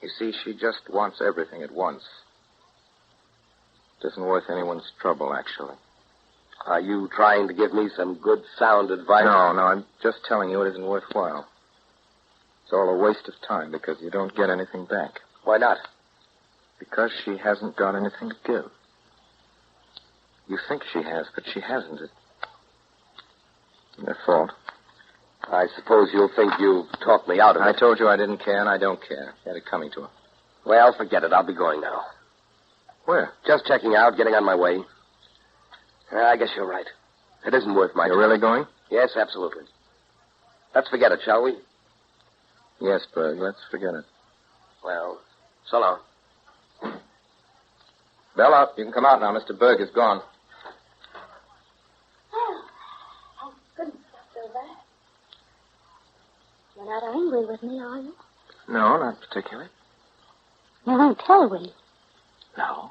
You see, she just wants everything at once. It isn't worth anyone's trouble, actually. Are you trying to give me some good, sound advice? No, I'm just telling you it isn't worthwhile. It's all a waste of time because you don't get anything back. Why not? Because she hasn't got anything to give. You think she has, but she hasn't. It's their fault. I suppose you'll think you've talked me out of it. I told you I didn't care, and I don't care. She had it coming to her. Well, forget it. I'll be going now. Where? Just checking out, getting on my way. I guess you're right. It isn't worth my time. You're really going? Yes, absolutely. Let's forget it, shall we? Yes, Berg. Let's forget it. Well, so long. Bella, you can come out now. Mr. Berg is gone. Oh, thank goodness, Silver. You're not angry with me, are you? No, not particularly. You won't tell, will you? No.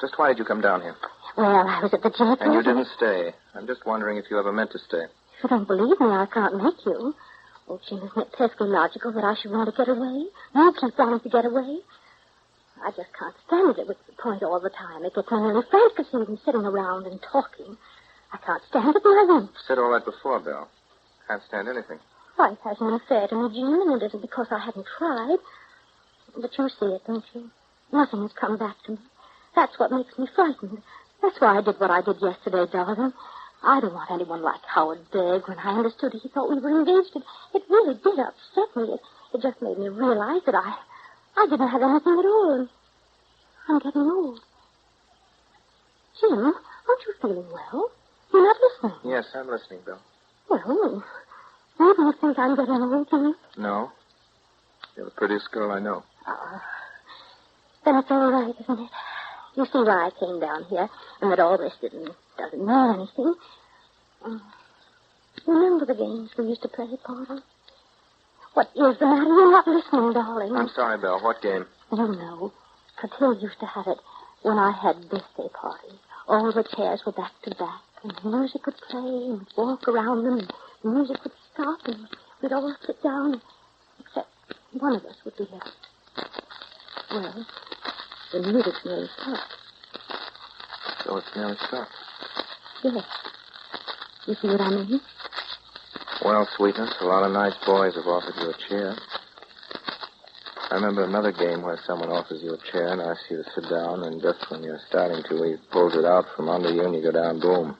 Just why did you come down here? Well, I was at the jail. And you didn't stay. I'm just wondering if you ever meant to stay. If you don't believe me, I can't make you. Oh, Jim, isn't it perfectly logical that I should want to get away? You keep wanting to get away. I just can't stand it at Wickford Point all the time. It gets me really frantic and sitting around and talking. I can't stand it, and I won't. Said all that before, Bill. Can't stand anything. Life hasn't been fair to me, Jim, and it isn't because I haven't tried. But you see it, don't you? Nothing has come back to me. That's what makes me frightened. That's why I did what I did yesterday, darling. I don't want anyone like Howard Berg. When I understood he thought we were engaged, it really did upset me. It just made me realize that I didn't have anything at all. I'm getting old. Jim, aren't you feeling well? You're not listening. Yes, I'm listening, Bill. Well, maybe you think I'm getting old, Jim. No. You're the prettiest girl I know. Oh, then it's all right, isn't it? You see why I came down here, and that all this doesn't mean anything. Remember the games we used to play at Portal? What is the matter? You're not listening, darling. I'm sorry, Bill. What game? You know, Clotilde used to have it when I had birthday parties. All the chairs were back to back, and music would play, and we'd walk around them, and the music would stop, and we'd all sit down, except one of us would be left. Well, the music's nearly stopped. So it's nearly stopped. Yes. You see what I mean? Well, sweetness, a lot of nice boys have offered you a chair. I remember another game where someone offers you a chair and asks you to sit down, and just when you're starting to, he pulls it out from under you and you go down, boom.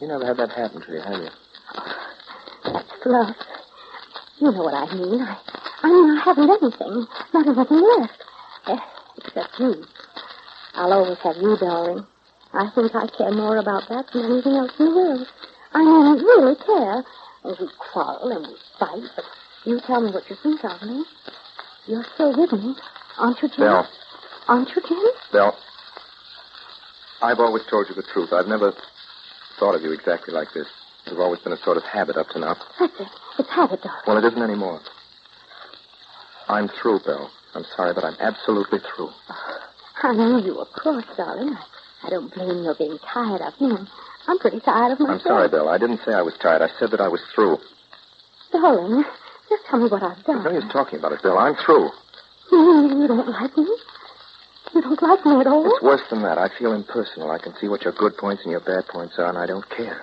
You never had that happen to you, have you? Oh, that's fluff. You know what I mean. I mean, I haven't anything. Not anything left. Except you. I'll always have you, darling. I think I care more about that than anything else in the world. I mean, really care. And we quarrel and we fight, but you tell me what you think of me. You're still with me, aren't you, Jim? Bill. Aren't you, Jim? Bill, I've always told you the truth. I've never thought of you exactly like this. It's always been a sort of habit up to now. That's it. It's habit, darling. Well, it isn't anymore. I'm through, Bill. I'm sorry, but I'm absolutely through. Oh, I knew you were cross, darling. I don't blame you for being tired of me. I'm pretty tired of myself. I'm sorry, Bill. I didn't say I was tired. I said that I was through. Darling, just tell me what I've done. There's no use talking about it, Bill. I'm through. You don't like me? You don't like me at all? It's worse than that. I feel impersonal. I can see what your good points and your bad points are, and I don't care.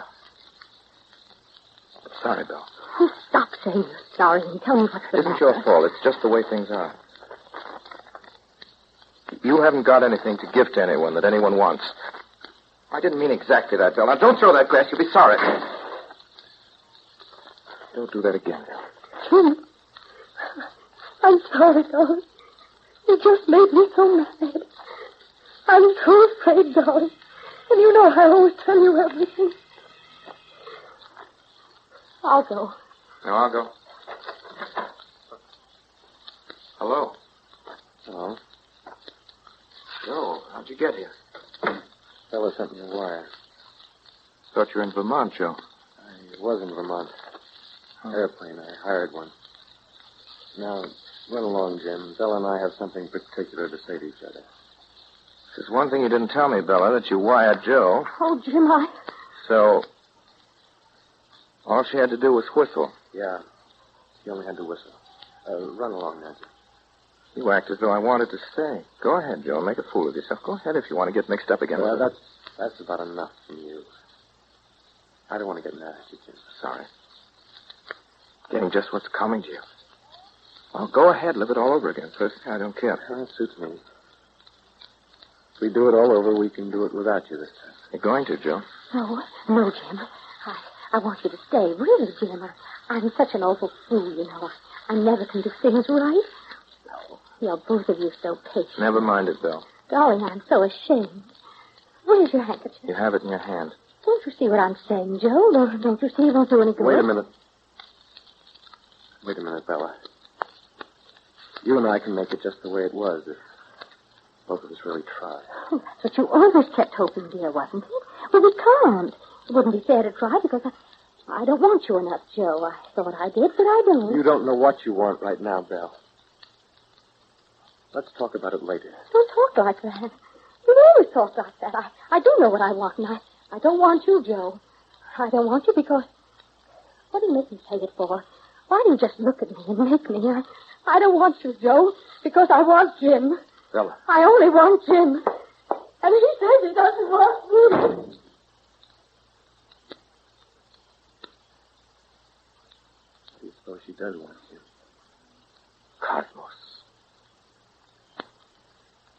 I'm sorry, Bill. Oh, stop saying you're sorry and tell me what's the It isn't matter. your fault. It's just the way things are. You haven't got anything to give to anyone that anyone wants. I didn't mean exactly that, Bill. Now, don't throw that glass. You'll be sorry. Don't do that again, Bill. Jim, I'm sorry, darling. You just made me so mad. I'm so afraid, darling. And you know I always tell you everything. I'll go. No, I'll go. Hello. Hello. Joe, how'd you get here? Fella sent me a wire. Thought you were in Vermont, Joe. I was in Vermont. Airplane. I hired one. Now, run along, Jim. Bella and I have something particular to say to each other. There's one thing you didn't tell me, Bella, that you wired Joe. Oh, Jim, So, all she had to do was whistle. Yeah. She only had to whistle. Run along, Nancy. You act as though I wanted to stay. Go ahead, Joe. Make a fool of yourself. Go ahead if you want to get mixed up again. Well, that's about enough from you. I don't want to get mad at you, Jim. Sorry. Getting just what's coming to you. Well, go ahead. Live it all over again. First, I don't care. That suits me. If we do it all over, we can do it without you this time. You're going to, Joe. No, Jim. I want you to stay. Really, Jim. I'm such an awful fool, you know. I never can do things right. Oh, you're both of you so patient. Never mind it, Bill. Darling, I'm so ashamed. Where's your handkerchief? You have it in your hand. Don't you see what I'm saying, Joe? Don't you see it won't do any good? Wait a minute. Wait a minute, Bella. You and I can make it just the way it was if both of us really try. Oh, that's what you always kept hoping, dear, wasn't it? Well, we can't. It wouldn't be fair to try because I don't want you enough, Joe. I thought I did, but I don't. You don't know what you want right now, Belle. Let's talk about it later. Don't talk like that. You always talk like that. I do know what I want, and I don't want you, Joe. I don't want you because... What do you make me say it for? Why do you just look at me and make me? I don't want you, Joe, because I want Jim. Bella. I only want Jim. And he says he doesn't want me. How do you suppose she does want you? Cosmos.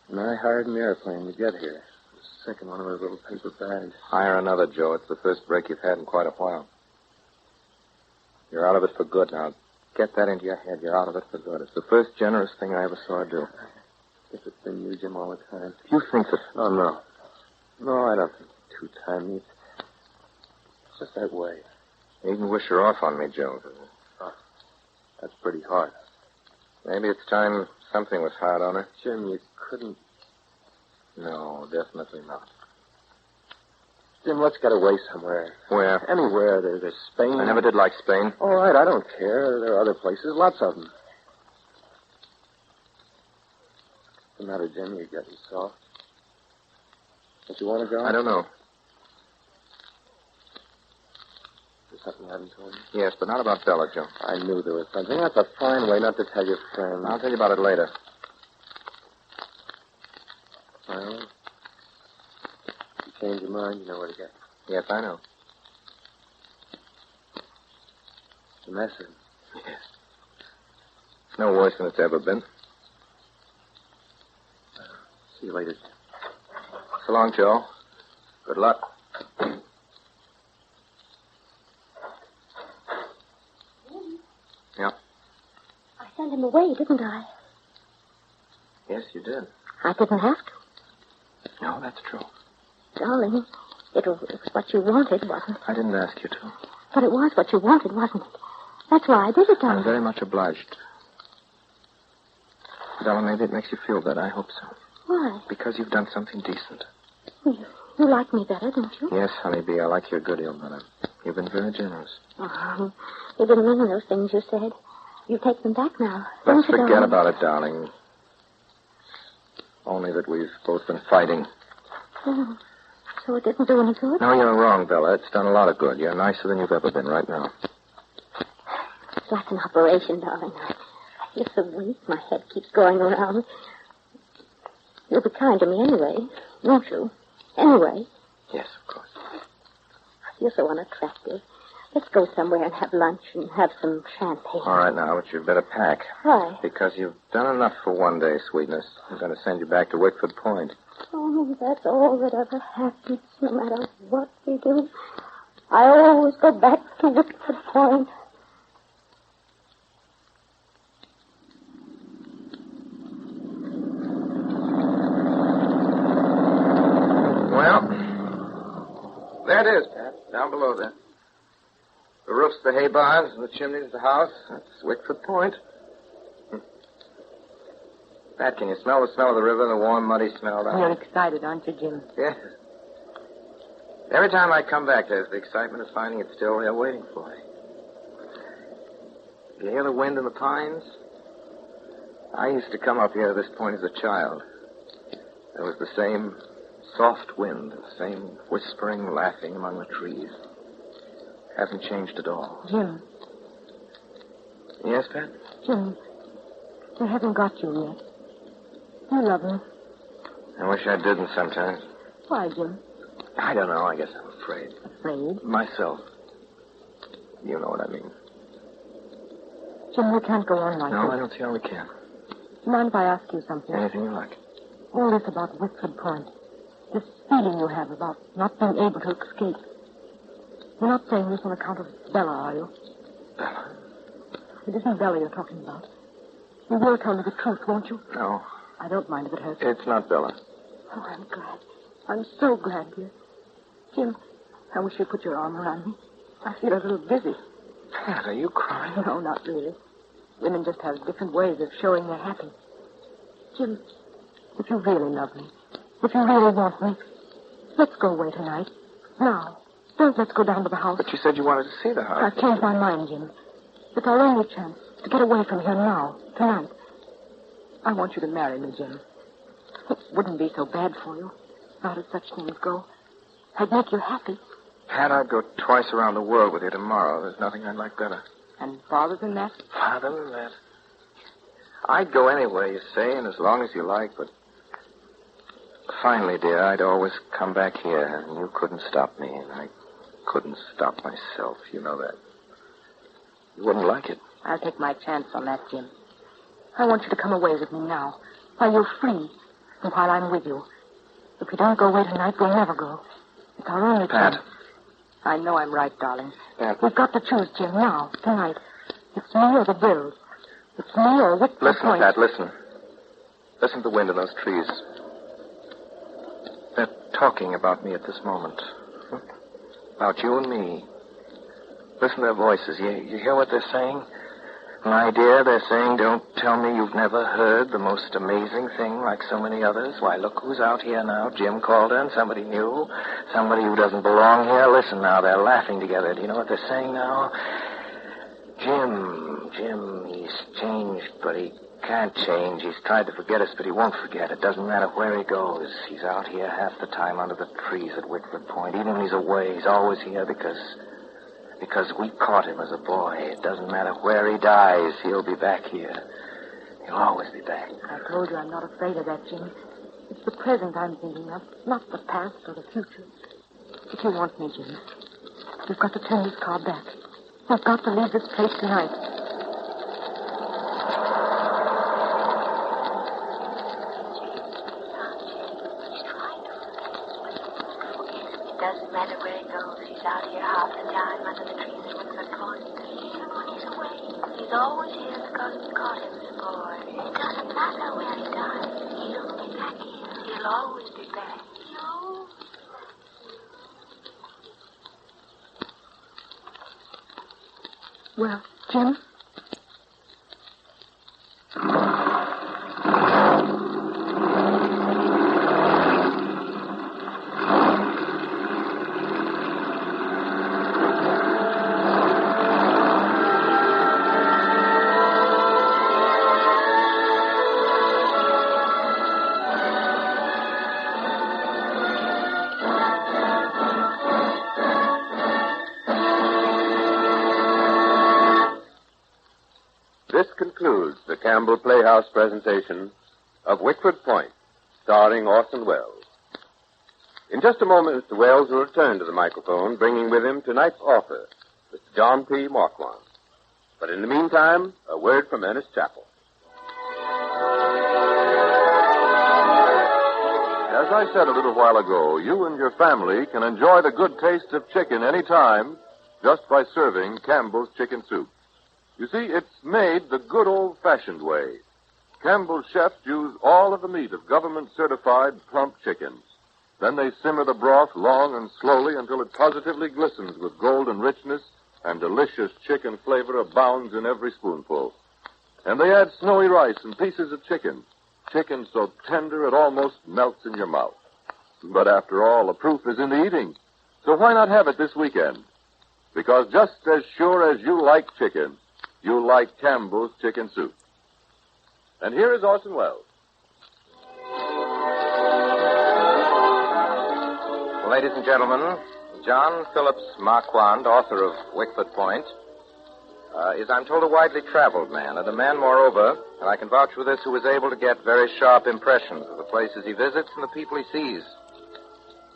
And I hired an airplane to get here. I was sick in one of those little paper bags. Hire another, Joe. It's the first break you've had in quite a while. You're out of it for good now. Get that into your head. You're out of it for good. It's the first generous thing I ever saw her do. If it's been you, Jim, all the time. You think that... Oh, no. No, I don't think two-time. It's just that way. You can wish her off on me, Joe. Oh, that's pretty hard. Maybe it's time something was hard on her. Jim, you couldn't... No, definitely not. Jim, let's get away somewhere. Where? Anywhere. There's Spain. I never did like Spain. All right, I don't care. There are other places, lots of them. What's the matter, Jim? You're getting soft. Don't you want to go? I don't know. There's something I haven't told you? Yes, but not about Bella, Joe. I knew there was something. That's a fine way not to tell your friend. I'll tell you about it later. Well, if you change your mind, you know where to get. Yes, I know. The message. Yes. It's no worse than it's ever been. See you later. So long, Joe. Good luck. Yeah. I sent him away, didn't I? Yes, you did. I didn't have to. No, that's true. Darling, it was what you wanted, wasn't it? I didn't ask you to. But it was what you wanted, wasn't it? That's why I did it, darling. I'm very much obliged. Bella, maybe it makes you feel better. I hope so. Why? Because you've done something decent. You like me better, don't you? Yes, honeybee, I like your good deal better. You've been very generous. Oh, you didn't mean those things you said. You take them back now. Let's Don't you, forget darling? about it, darling. Only that we've both been fighting. Oh, so it didn't do any good? No, you're wrong, Bella. It's done a lot of good. You're nicer than you've ever been right now. It's like an operation, darling. I feel so weak. My head keeps going around. You'll be kind to me anyway, won't you? Anyway. Yes, of course. I feel so unattractive. Let's go somewhere and have lunch and have some champagne. All right, now, but you'd better pack. Why? Because you've done enough for one day, sweetness. I'm going to send you back to Wickford Point. Oh, that's all that ever happens, no matter what we do. I always go back to Wickford Point. Well, there it is, Pat. Down below there. The roof's the hay barns, and the chimney's the house. That's Wickford Point. Pat, can you smell the smell of the river, the warm, muddy smell down You're excited, aren't you, Jim? Yes. Every time I come back, there's the excitement of finding it still there waiting for me. You hear the wind in the pines? I used to come up here to this point as a child. There was the same soft wind, the same whispering, laughing among the trees. Hasn't changed at all. Jim. Yes, Pat? Jim, He hasn't got you yet. You love me. I wish I didn't sometimes. Why, Jim? I don't know. I guess I'm afraid. Afraid? Myself. You know what I mean. Jim, we can't go on like No, this. I don't see how we can. Do you mind if I ask you something? Anything you like. All this about Wickford Point. This feeling you have about not being able to escape. You're not saying this on account of Bella, are you? Bella? It isn't Bella you're talking about. You will tell me the truth, won't you? No. I don't mind if it hurts. It's not Bella. Oh, I'm glad. I'm so glad, dear. Jim, I wish you'd put your arm around me. I feel a little dizzy. Pat, are you crying? No, not really. Women just have different ways of showing they're happy. Jim, if you really love me, if you really want me, let's go away tonight. Now. Don't let's go down to the house. But you said you wanted to see the house. I've changed my mind, Jim. It's our only chance to get away from here now, tonight. I want you to marry me, Jim. It wouldn't be so bad for you, not as such things go. I'd make you happy. Pat, I'd go twice around the world with you tomorrow. There's nothing I'd like better. And farther than that? Farther than that? I'd go anywhere you say, and as long as you like, but... Finally, dear, I'd always come back here, and you couldn't stop me, and I couldn't stop myself. You know that. You wouldn't like it. I'll take my chance on that, Jim. I want you to come away with me now, while you're free, and while I'm with you. If we don't go away tonight, we'll never go. It's our only Pat. chance. I know I'm right, darling. Pat. We've got to choose, Jim, now, tonight. It's me or the bills. It's me or Wickford Listen, Point. Pat, listen. Listen to the wind in those trees. They're talking about me at this moment. About you and me. Listen to their voices. You hear what they're saying? My dear, they're saying, don't tell me you've never heard the most amazing thing like so many others. Why, look who's out here now. Jim Calder and somebody new. Somebody who doesn't belong here. Listen now, they're laughing together. Do you know what they're saying now? Jim, he's changed, but he can't change. He's tried to forget us, but he won't forget. It doesn't matter where he goes. He's out here half the time under the trees at Wickford Point. Even when he's away, he's always here because we caught him as a boy. It doesn't matter where he dies, he'll be back here. He'll always be back. I told you I'm not afraid of that, Jim. It's the present I'm thinking of, not the past or the future. If you want me, Jim, you've got to turn this car back. You've got to leave this place tonight. Doesn't matter where he goes. He's out here half the time under the trees at Wickford Point. Even when he's away, he's always here because we caught him as a boy. It doesn't matter where he dies. He'll be back here. He'll always be back. Well, Jim? This concludes the Campbell Playhouse presentation of Wickford Point, starring Orson Welles. In just a moment, Mr. Welles will return to the microphone, bringing with him tonight's author, Mr. John P. Marquand. But in the meantime, a word from Ernest Chappell. As I said a little while ago, you and your family can enjoy the good taste of chicken any time just by serving Campbell's chicken soup. You see, it's made the good old-fashioned way. Campbell's chefs use all of the meat of government-certified plump chickens. Then they simmer the broth long and slowly until it positively glistens with golden richness and delicious chicken flavor abounds in every spoonful. And they add snowy rice and pieces of chicken. Chicken so tender it almost melts in your mouth. But after all, the proof is in the eating. So why not have it this weekend? Because just as sure as you like chicken, you like Campbell's chicken soup. And here is Orson Welles. Ladies and gentlemen, John Phillips Marquand, author of Wickford Point, is, I'm told, a widely traveled man, and a man, moreover, And I can vouch for this, who is able to get very sharp impressions of the places he visits and the people he sees.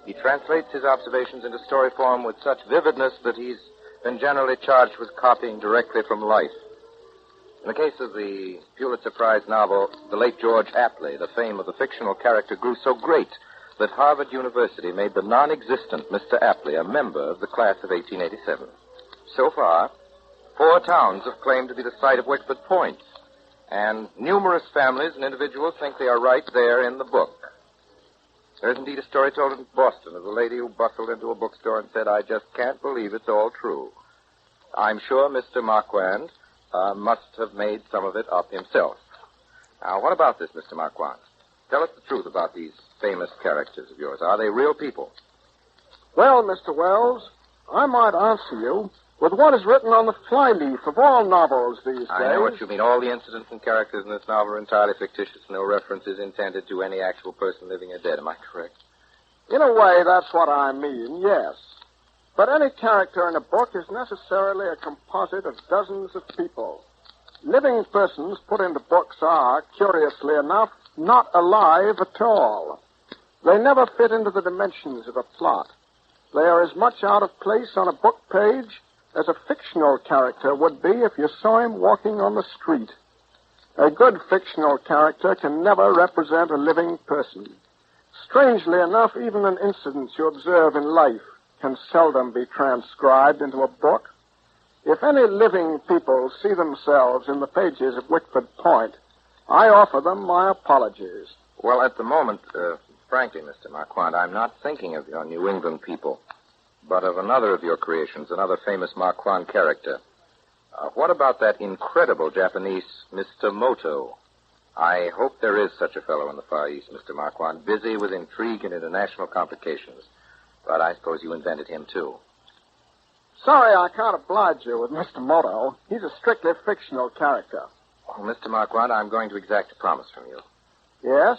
He translates his observations into story form with such vividness that he's been generally charged with copying directly from life. In the case of the Pulitzer Prize novel, The Late George Apley, the fame of the fictional character grew so great that Harvard University made the non-existent Mr. Apley a member of the class of 1887. So far, 4 towns have claimed to be the site of Wickford Point, and numerous families and individuals think they are right there in the book. There's indeed a story told in Boston of a lady who bustled into a bookstore and said, "I just can't believe it's all true." I'm sure Mr. Marquand must have made some of it up himself. Now, what about this, Mr. Marquand? Tell us the truth about these famous characters of yours. Are they real people? Well, Mr. Wells, I might answer you with what is written on the flyleaf of all novels these days. I know what you mean. All the incidents and characters in this novel are entirely fictitious. No reference is intended to any actual person living or dead. Am I correct? In a way, that's what I mean, yes. But any character in a book is necessarily a composite of dozens of people. Living persons put into books are, curiously enough, not alive at all. They never fit into the dimensions of a plot. They are as much out of place on a book page as a fictional character would be if you saw him walking on the street. A good fictional character can never represent a living person. Strangely enough, even an incident you observe in life can seldom be transcribed into a book. If any living people see themselves in the pages of Wickford Point, I offer them my apologies. Well, at the moment, frankly, Mr. Marquand, I'm not thinking of your New England people, but of another of your creations, another famous Marquand character. What about that incredible Japanese Mr. Moto? I hope there is such a fellow in the Far East, Mr. Marquand, busy with intrigue and international complications. But I suppose you invented him, too. Sorry I can't oblige you with Mr. Moto. He's a strictly fictional character. Well, Mr. Marquand, I'm going to exact a promise from you. Yes?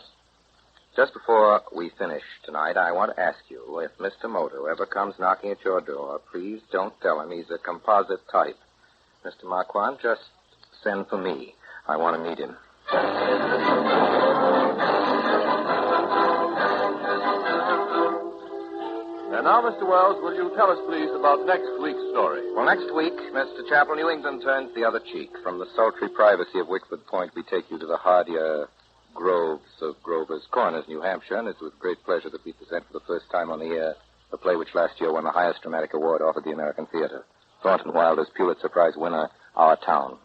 Just before we finish tonight, I want to ask you, if Mr. Moto ever comes knocking at your door, please don't tell him he's a composite type. Mr. Marquand, just send for me. I want to meet him. And now, Mr. Wells, will you tell us, please, about next week's story? Well, next week, Mr. Chappell, New England turns the other cheek. From the sultry privacy of Wickford Point, we take you to the hardier groves of Grover's Corners, New Hampshire, and it's with great pleasure that we present for the first time on the air a play which last year won the highest dramatic award offered the American theater. Thornton Wilder's Pulitzer Prize winner, Our Town.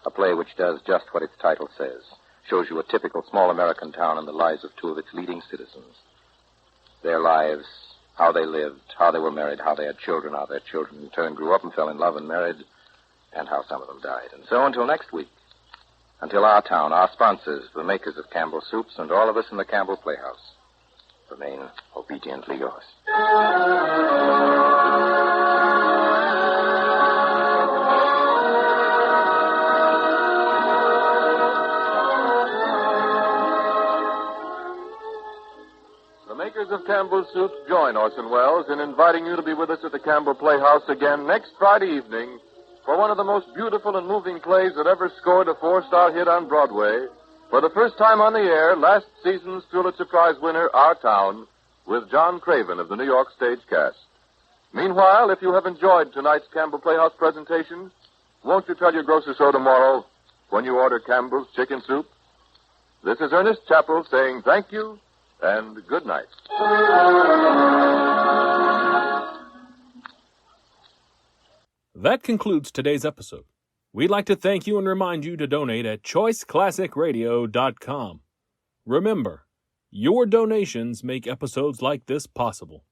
A play which does just what its title says. Shows you a typical small American town and the lives of 2 of its leading citizens. Their lives, how they lived, how they were married, how they had children, how their children in turn grew up and fell in love and married, and how some of them died. And so until next week, until Our Town, our sponsors, the makers of Campbell Soups, and all of us in the Campbell Playhouse, remain obediently yours. The makers of Campbell Soup join Orson Welles in inviting you to be with us at the Campbell Playhouse again next Friday evening for one of the most beautiful and moving plays that ever scored a 4-star hit on Broadway. For the first time on the air, last season's Pulitzer Prize winner, Our Town, with John Craven of the New York stage cast. Meanwhile, if you have enjoyed tonight's Campbell Playhouse presentation, won't you tell your grocer so tomorrow when you order Campbell's Chicken Soup? This is Ernest Chappell saying thank you and good night. That concludes today's episode. We'd like to thank you and remind you to donate at choiceclassicradio.com. Remember, your donations make episodes like this possible.